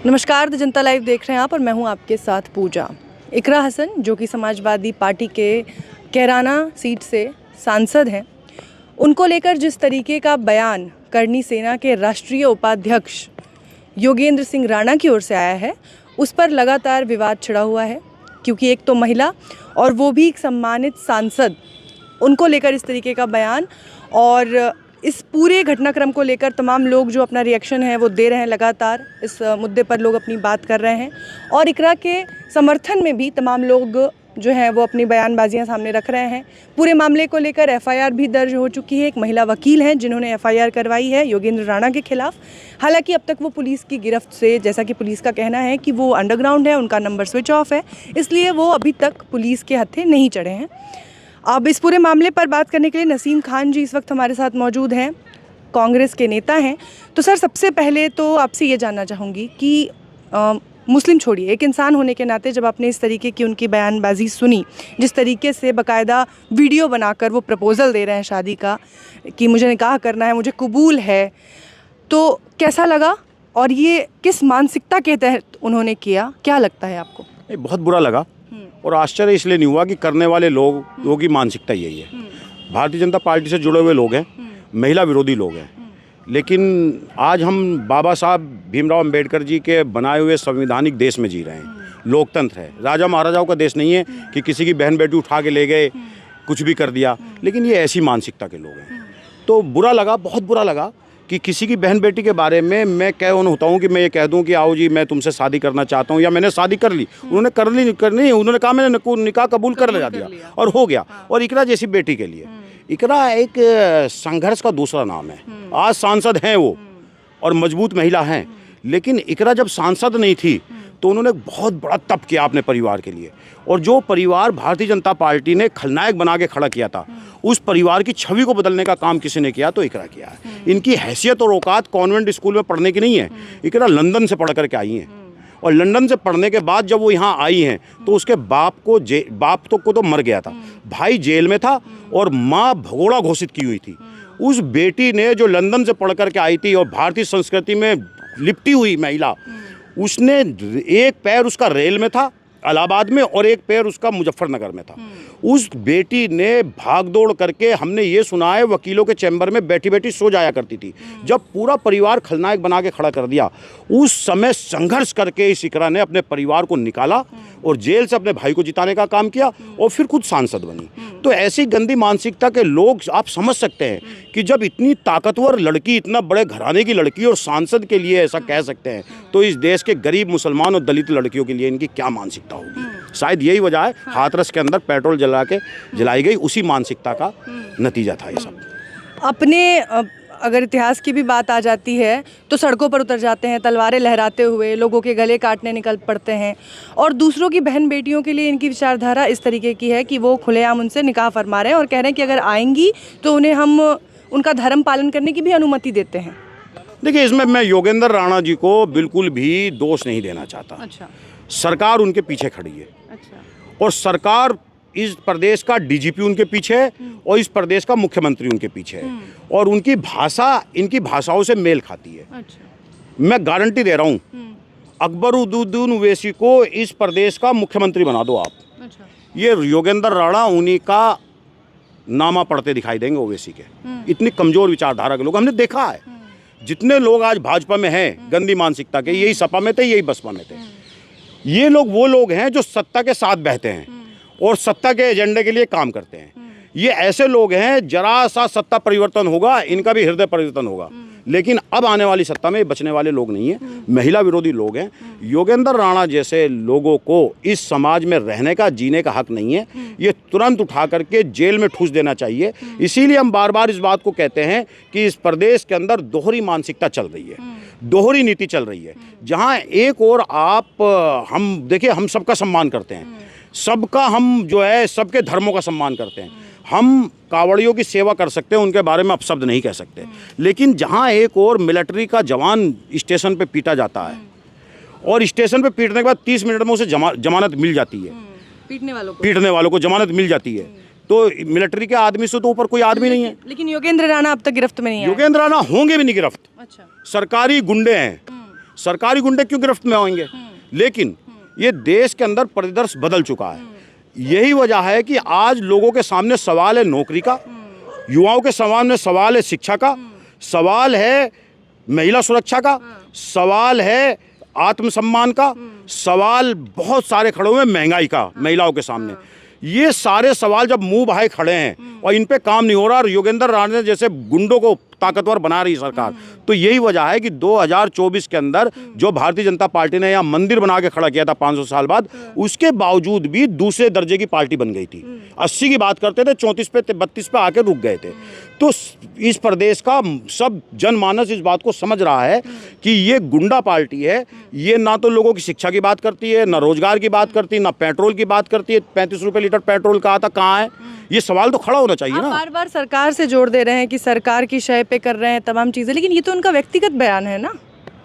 नमस्कार, the Janata live देख रहे हैं आप और मैं हूं आपके साथ पूजा। इकरा हसन जो कि समाजवादी पार्टी के कैराना सीट से सांसद हैं, उनको लेकर जिस तरीके का बयान करनी सेना के राष्ट्रीय उपाध्यक्ष योगेंद्र सिंह राणा की ओर से आया है, उस पर लगातार विवाद छिड़ा हुआ है। क्योंकि एक तो महिला और वो भी एक सम्मानित सांसद, उनको लेकर इस तरीके का बयान और इस पूरे घटनाक्रम को लेकर तमाम लोग जो अपना रिएक्शन है वो दे रहे हैं। लगातार इस मुद्दे पर लोग अपनी बात कर रहे हैं और इकरा के समर्थन में भी तमाम लोग जो हैं वो अपनी बयानबाजियां सामने रख रहे हैं। पूरे मामले को लेकर एफआईआर भी दर्ज हो चुकी है। एक महिला वकील हैं जिन्होंने एफआईआर करवाई है योगेंद्र राणा के खिलाफ। हालांकि अब तक वो पुलिस की गिरफ्त से, जैसा कि पुलिस का कहना है कि वो अंडरग्राउंड है, उनका नंबर स्विच ऑफ है, इसलिए वो अभी तक पुलिस के हत्थे नहीं चढ़े हैं। अब इस पूरे मामले पर बात करने के लिए नसीम खान जी इस वक्त हमारे साथ मौजूद हैं, कांग्रेस के नेता हैं। तो सर, सबसे पहले तो आपसे ये जानना चाहूँगी कि मुस्लिम छोड़िए, एक इंसान होने के नाते जब आपने इस तरीके की उनकी बयानबाजी सुनी, जिस तरीके से बाकायदा वीडियो बनाकर वो प्रपोज़ल दे रहे हैं शादी का कि मुझे निकाह करना है, मुझे कबूल है, तो कैसा लगा और ये किस मानसिकता के तहत उन्होंने किया, क्या लगता है आपको? बहुत बुरा लगा और आश्चर्य इसलिए नहीं हुआ कि करने वाले लोगों की मानसिकता यही है। भारतीय जनता पार्टी से जुड़े हुए लोग हैं, महिला विरोधी लोग हैं, लेकिन आज हम बाबा साहब भीमराव अंबेडकर जी के बनाए हुए संवैधानिक देश में जी रहे हैं। लोकतंत्र है, राजा महाराजाओं का देश नहीं है कि किसी की बहन बेटी उठा के ले गए, कुछ भी कर दिया। लेकिन ये ऐसी मानसिकता के लोग हैं, तो बुरा लगा, बहुत बुरा लगा कि किसी की बहन बेटी के बारे में मैं कह होता हूँ कि मैं ये कह दूँ कि आओ जी मैं तुमसे शादी करना चाहता हूँ, या मैंने शादी कर ली, उन्होंने करनी, उन्होंने कहा मैंने निकाह कबूल कर दिया और हो गया। और इकरा जैसी बेटी के लिए, इकरा एक संघर्ष का दूसरा नाम है। आज सांसद हैं वो और मजबूत महिला हैं, लेकिन इकरा जब सांसद नहीं थी तो उन्होंने बहुत बड़ा तप किया अपने परिवार के लिए, और जो परिवार भारतीय जनता पार्टी ने खलनायक बना के खड़ा किया था, उस परिवार की छवि को बदलने का काम किसी ने किया तो इकरा किया है। इनकी हैसियत और औकात कॉन्वेंट स्कूल में पढ़ने की नहीं है। इकरा लंदन से पढ़ करके आई हैं, और लंदन से पढ़ने के बाद जब वो यहाँ आई हैं तो उसके बाप को तो मर गया था, भाई जेल में था और माँ भगोड़ा घोषित की हुई थी। उस बेटी ने जो लंदन से पढ़ करके आई थी और भारतीय संस्कृति में लिपटी हुई महिला, उसने एक पैर उसका रेल में था इलाहाबाद में और एक पैर उसका मुजफ्फरनगर में था। उस बेटी ने भागदौड़ करके, हमने ये सुना है, वकीलों के चैम्बर में बैठी बैठी सो जाया करती थी। जब पूरा परिवार खलनायक बना के खड़ा कर दिया, उस समय संघर्ष करके इस इकरा ने अपने परिवार को निकाला और जेल से अपने भाई को जिताने का काम किया और फिर खुद सांसद बनी। तो ऐसी गंदी मानसिकता के लोग, आप समझ सकते हैं कि जब इतनी ताकतवर लड़की, इतना बड़े घराने की लड़की और सांसद के लिए ऐसा कह सकते हैं, तो इस देश के गरीब मुसलमान और दलित लड़कियों के लिए इनकी क्या मानसिकता होगी। शायद यही वजह है, हाथरस के अंदर पेट्रोल जलाई गई, उसी मानसिकता का नतीजा था ये सब। अपने अगर इतिहास की भी बात आ जाती है तो सड़कों पर उतर जाते हैं, तलवारें लहराते हुए लोगों के गले काटने निकल पड़ते हैं, और दूसरों की बहन बेटियों के लिए इनकी विचारधारा इस तरीके की है कि वो खुलेआम उनसे निकाह फरमा रहे हैं और कह रहे हैं कि अगर आएंगी तो उन्हें हम उनका धर्म पालन करने की भी अनुमति देते हैं। देखिए, इसमें मैं योगेंद्र राणा जी को बिल्कुल भी दोष नहीं देना चाहता। अच्छा। सरकार सरकार उनके पीछे खड़ी है। अच्छा। और सरकार, इस प्रदेश का डीजीपी उनके पीछे है और इस प्रदेश का मुख्यमंत्री उनके पीछे है, और उनकी भाषा इनकी भाषाओं से मेल खाती है। अच्छा। मैं गारंटी दे रहा हूँ, अकबरुद्दीन ओवैसी को इस प्रदेश का मुख्यमंत्री बना दो आप। अच्छा। ये योगेंद्र राणा उन्हीं का नामा पढ़ते दिखाई देंगे ओवैसी के। इतनी कमज़ोर विचारधारा के लोग हमने देखा है। जितने लोग आज भाजपा में हैं गंदी मानसिकता के, यही सपा में थे, यही बसपा में थे। ये लोग वो लोग हैं जो सत्ता के साथ बहते हैं और सत्ता के एजेंडे के लिए काम करते हैं। ये ऐसे लोग हैं, जरा सा सत्ता परिवर्तन होगा इनका भी हृदय परिवर्तन होगा, लेकिन अब आने वाली सत्ता में बचने वाले लोग नहीं हैं, महिला विरोधी लोग हैं। योगेंद्र राणा जैसे लोगों को इस समाज में रहने का, जीने का हक नहीं है। ये तुरंत उठा करके जेल में ठूस देना चाहिए। इसीलिए हम बार बार इस बात को कहते हैं कि इस प्रदेश के अंदर दोहरी मानसिकता चल रही है, दोहरी नीति चल रही है। जहाँ एक और आप, हम देखिए, हम सबका सम्मान करते हैं, सबका हम जो है सबके धर्मों का सम्मान करते हैं, हम कावड़ियों की सेवा कर सकते हैं, उनके बारे में अपशब्द नहीं कह सकते। लेकिन जहां एक और मिलिट्री का जवान स्टेशन पे पीटा जाता है और स्टेशन पे पीटने के बाद 30 मिनट में उसे जमानत मिल जाती है, पीटने वालों को जमानत मिल जाती है, तो मिलिट्री के आदमी से तो ऊपर कोई आदमी नहीं है। लेकिन योगेंद्र राणा अब तक गिरफ्त में नहीं है। योगेंद्र राणा होंगे भी नहीं गिरफ्त। अच्छा। सरकारी गुंडे हैं, सरकारी गुंडे क्यों गिरफ्त में होंगे? लेकिन ये देश के अंदर परिदृश्य बदल चुका है। यही वजह है कि आज लोगों के सामने सवाल है नौकरी का, युवाओं के सामने सवाल है शिक्षा का, सवाल है महिला सुरक्षा का, सवाल है आत्मसम्मान का, सवाल बहुत सारे खड़े हुए हैं महंगाई का महिलाओं के सामने। ये सारे सवाल जब मुंह भाए खड़े हैं और इन पे काम नहीं हो रहा और योगेंद्र राणा जैसे गुंडों को ताकतवर बना रही सरकार, तो यही वजह है कि 2024 के अंदर जो भारतीय जनता पार्टी ने यहाँ मंदिर बना के खड़ा किया था 500 साल बाद, उसके बावजूद भी दूसरे दर्जे की पार्टी बन गई थी। 80 की बात करते थे, 34 पे 32 पे आके रुक गए थे। तो इस प्रदेश का सब जनमानस इस बात को समझ रहा है कि ये गुंडा पार्टी है। ये ना तो लोगों की शिक्षा की बात करती है, ना रोजगार की बात करती है, ना पेट्रोल की बात करती है। 35 रुपये लीटर पेट्रोल कहा था, कहाँ है? ये सवाल तो खड़ा होना चाहिए ना। बार बार सरकार से जोड़ दे रहे हैं कि सरकार की शय पे कर रहे हैं तमाम चीजें, लेकिन ये तो उनका व्यक्तिगत बयान है ना।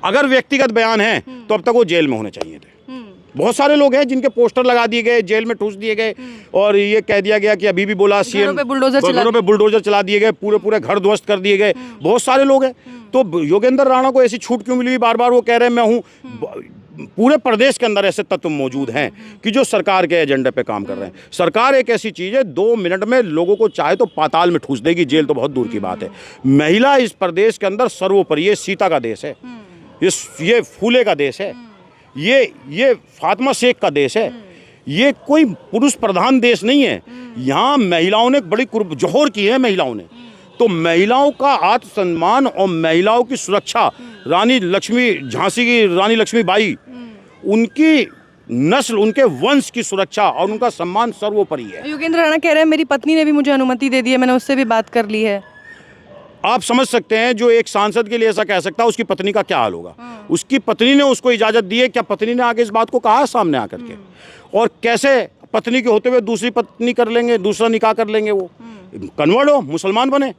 अगर व्यक्तिगत बयान है तो अब तक वो जेल में होने चाहिए थे। बहुत सारे लोग हैं जिनके पोस्टर लगा दिए गए, जेल में ठूस दिए गए और ये कह दिया गया कि अभी भी बोला सीएम घरों पे बुलडोजर चला दिए गए, पूरे घर ध्वस्त कर दिए गए। बहुत सारे लोग हैं। तो योगेंद्र राणा को ऐसी छूट क्यों मिली? बार बार वो कह रहे हैं मैं हूँ। पूरे प्रदेश के अंदर ऐसे तत्व मौजूद हैं कि जो सरकार के एजेंडे पे काम कर रहे हैं। सरकार एक ऐसी चीज़ है 2 मिनट में लोगों को चाहे तो पाताल में ठूस देगी, जेल तो बहुत दूर की बात है। महिला इस प्रदेश के अंदर सर्वोपरि, ये सीता का देश है, ये फूले का देश है, ये फातिमा शेख का देश है। ये कोई पुरुष प्रधान देश नहीं है। यहाँ महिलाओं ने बड़ी जोहर की है महिलाओं ने। तो महिलाओं का आत्मसम्मान और महिलाओं की सुरक्षा, रानी लक्ष्मी, झांसी की रानी लक्ष्मीबाई, उनकी नस्ल, उनके वंश की सुरक्षा और उनका सम्मान सर्वोपरि है। योगेंद्र राणा कह रहे हैं मेरी पत्नी ने भी मुझे अनुमति दे दी है, मैंने उससे भी बात कर ली है। आप समझ सकते हैं जो एक सांसद के लिए ऐसा कह सकता है, उसकी पत्नी का क्या हाल होगा। उसकी पत्नी ने उसको इजाज़त दी है। क्या पत्नी ने आगे इस बात को कहा सामने आकर के? और कैसे पत्नी के होते हुए दूसरी पत्नी कर लेंगे, दूसरा निकाह कर लेंगे? वो कन्वर्ट हो मुसलमान बने,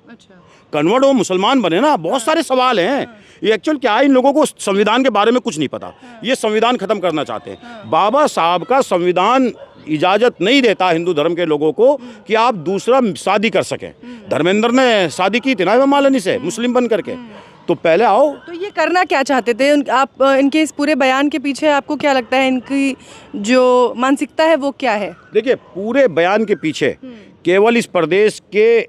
कन्वर्ट हो मुसलमान बने ना। बहुत सारे सवाल हैं। ये एक्चुअल क्या है, इन लोगों को संविधान के बारे में कुछ नहीं पता। ये संविधान खत्म करना चाहते हैं। बाबा साहब का संविधान इजाज़त नहीं देता हिंदू धर्म के लोगों को कि आप दूसरा शादी कर सकें। धर्मेंद्र ने शादी की थी ना हेमा मालिनी से, मुस्लिम बन करके। तो पहले आओ। तो ये करना क्या चाहते थे आप? इनके इस पूरे बयान के पीछे आपको क्या लगता है इनकी जो मानसिकता है वो क्या है? देखिए, पूरे बयान के पीछे केवल इस प्रदेश के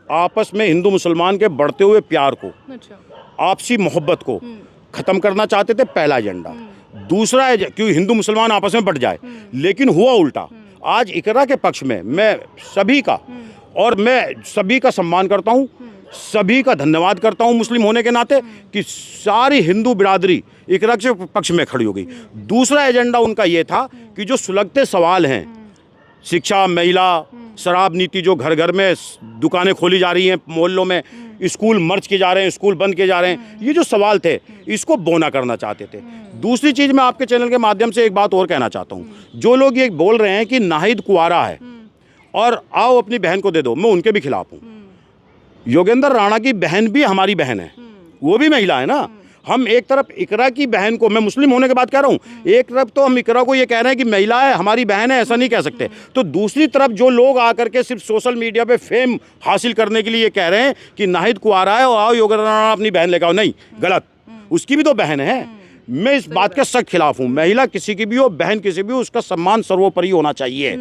आपस में हिंदू मुसलमान के बढ़ते हुए प्यार को, आपसी मोहब्बत को खत्म करना चाहते थे, पहला एजेंडा। दूसरा है कि हिंदू मुसलमान आपस में बढ़ जाए, लेकिन हुआ उल्टा। आज इकरा के पक्ष में मैं सभी का, और मैं सभी का सम्मान करता हूँ, सभी का धन्यवाद करता हूँ मुस्लिम होने के नाते, कि सारी हिंदू बिरादरी इकरा के पक्ष में खड़ी हो गई। दूसरा एजेंडा उनका ये था कि जो सुलगते सवाल हैं, शिक्षा, महिला, शराब नीति, जो घर घर में दुकानें खोली जा रही हैं मोहल्लों में, स्कूल मर्ज किए जा रहे हैं, स्कूल बंद किए जा रहे हैं, ये जो सवाल थे इसको बोना करना चाहते थे। दूसरी चीज़, मैं आपके चैनल के माध्यम से एक बात और कहना चाहता हूँ। जो लोग ये बोल रहे हैं कि नाहिद कुंवारा है और आओ अपनी बहन को दे दो, मैं उनके भी खिलाफ हूँ। योगेंद्र राणा की बहन भी हमारी बहन है, वो भी महिला है ना। हम एक तरफ इकरा की बहन को, मैं मुस्लिम होने के बाद कह रहा हूँ, एक तरफ तो हम इकरा को ये कह रहे हैं कि महिला है, हमारी बहन है, ऐसा नहीं कह सकते। तो दूसरी तरफ जो लोग आकर के सिर्फ सोशल मीडिया पे फेम हासिल करने के लिए ये कह रहे हैं कि नाहिद कुंवारा है और आओ योगेंद्र राणा अपनी बहन लेकर आओ, नहीं, गलत। उसकी भी तो बहन है। मैं इस बात के सख्त खिलाफ हूँ। महिला किसी की भी हो, बहन किसी भी हो, उसका सम्मान सर्वोपरि होना चाहिए,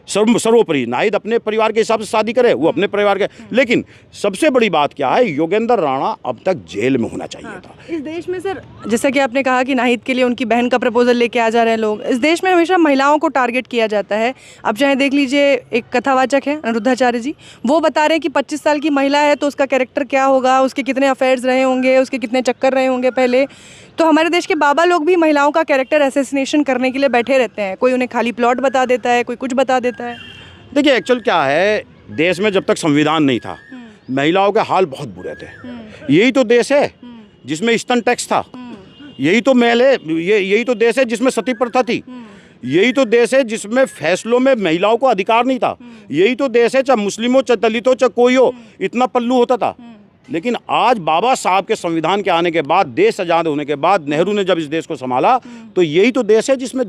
सर्वोपरि। नाहिद अपने परिवार के हिसाब से शादी करे, वो अपने परिवार के। लेकिन सबसे बड़ी बात क्या है, योगेंद्र राणा अब तक जेल में होना चाहिए था। इस देश में सर, जैसा कि आपने कहा कि नाहिद के लिए उनकी बहन का प्रपोजल लेके आ जा रहे हैं लोग, इस देश में हमेशा महिलाओं को टारगेट किया जाता है। अब चाहे देख लीजिए, एक कथावाचक है अनिरुद्धाचार्य जी, वो बता रहे हैं कि 25 साल की महिला है तो उसका कैरेक्टर क्या होगा, उसके कितने अफेयर्स रहे होंगे, उसके कितने चक्कर रहे होंगे पहले। तो हमारे देश के बाबा लोग भी महिलाओं का कैरेक्टर असैसिनेशन करने के लिए बैठे रहते हैं। कोई उन्हें खाली प्लॉट बता देता है, कोई कुछ बता देता है। देखिए, एक्चुअल क्या है, देश में जब तक संविधान नहीं था, महिलाओं के हाल बहुत बुरे थे। यही तो देश है जिसमें स्तन टैक्स था, यही तो महल है, यही तो देश है जिसमें सती प्रथा थी, यही तो देश है जिसमें फैसलों में महिलाओं को अधिकार नहीं था, यही तो देश है, चाहे मुस्लिम हो, चाहे दलित हो, चाहे कोई हो, इतना पल्लू होता था। लेकिन आज बाबा साहब के संविधान के आने के बाद, देश आज़ाद होने के बाद, नेहरू ने जब इस देश को संभाला, तो यही तो देश है जिसमें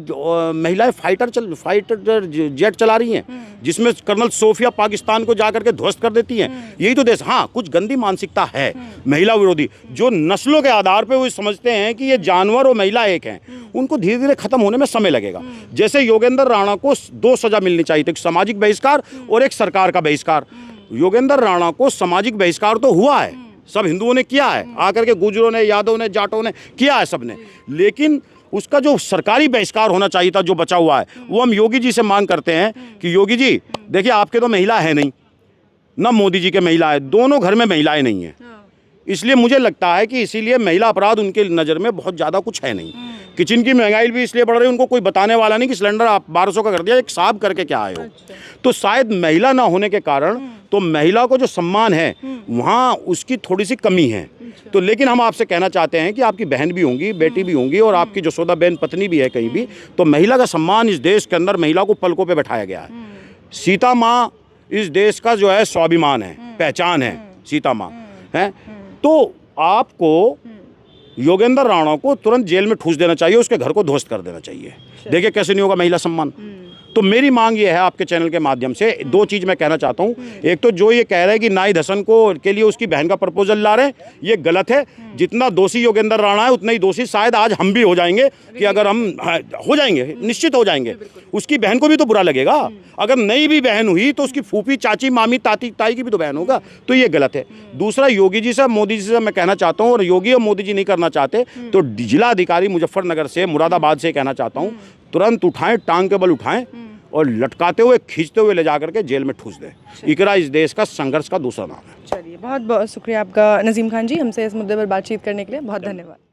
महिलाएं फाइटर जेट चला रही हैं, जिसमें कर्नल सोफिया पाकिस्तान को जाकर के ध्वस्त कर देती हैं। यही तो देश। हाँ, कुछ गंदी मानसिकता है महिला विरोधी, जो नस्लों के आधार पर वो समझते हैं कि ये जानवर और महिला एक हैं, उनको धीरे धीरे खत्म होने में समय लगेगा। जैसे योगेंद्र राणा को 2 सजा मिलनी चाहिए थी, एक सामाजिक बहिष्कार और एक सरकार का बहिष्कार। योगेंद्र राणा को सामाजिक बहिष्कार तो हुआ है, सब हिंदुओं ने किया है, आकर के गुजरों ने, यादवों ने, जाटों ने किया है, सबने, लेकिन उसका जो सरकारी बहिष्कार होना चाहिए था, जो बचा हुआ है, वो हम योगी जी से मांग करते हैं कि योगी जी देखिए, आपके तो महिला है नहीं, ना मोदी जी के महिला है, दोनों घर में महिलाएं नहीं है, इसलिए मुझे लगता है कि इसीलिए महिला अपराध उनके नज़र में बहुत ज़्यादा कुछ है नहीं। किचन की महंगाई भी इसलिए बढ़ रही है, उनको कोई बताने वाला नहीं कि सिलेंडर आप 1200 का कर दिया, एक साहब करके क्या आए हो। तो शायद महिला ना होने के कारण तो महिला को जो सम्मान है वहाँ उसकी थोड़ी सी कमी है। तो लेकिन हम आपसे कहना चाहते हैं कि आपकी बहन भी होंगी, बेटी भी होंगी, और आपकी जसोदा बहन पत्नी भी है कहीं भी, तो महिला का सम्मान इस देश के अंदर महिला को पलकों पे बैठाया गया है। सीता माँ इस देश का जो है स्वाभिमान है, पहचान है, सीता माँ है। तो आपको योगेंद्र राणा को तुरंत जेल में ठूस देना चाहिए, उसके घर को ध्वस्त कर देना चाहिए। देखिए कैसे नहीं होगा महिला सम्मान। तो मेरी मांग ये है आपके चैनल के माध्यम से, 2 चीज़ मैं कहना चाहता हूँ। एक तो जो ये कह रहे हैं कि नाहिद हसन को के लिए उसकी बहन का प्रपोजल ला रहे हैं, ये गलत है। जितना दोषी योगेंद्र राणा है उतना ही दोषी शायद आज हम भी हो जाएंगे, कि अगर हम हो जाएंगे, निश्चित हो जाएंगे। उसकी बहन को भी तो बुरा लगेगा, अगर नई भी बहन हुई तो उसकी फूफी, चाची, मामी, ताई की भी तो बहन होगा, तो ये गलत है। दूसरा, योगी जी से, मोदी जी से मैं कहना चाहता हूँ, और योगी और मोदी जी नहीं करना चाहते तो जिला अधिकारी मुजफ्फरनगर से, मुरादाबाद से कहना चाहता हूँ, तुरंत उठाएं, टांग के बल उठाएं और लटकाते हुए, खींचते हुए ले जाकर के जेल में ठूस दें। इकरा इस देश का संघर्ष का दूसरा नाम है। चलिए, बहुत बहुत शुक्रिया आपका नजीम खान जी, हमसे इस मुद्दे पर बातचीत करने के लिए बहुत धन्यवाद।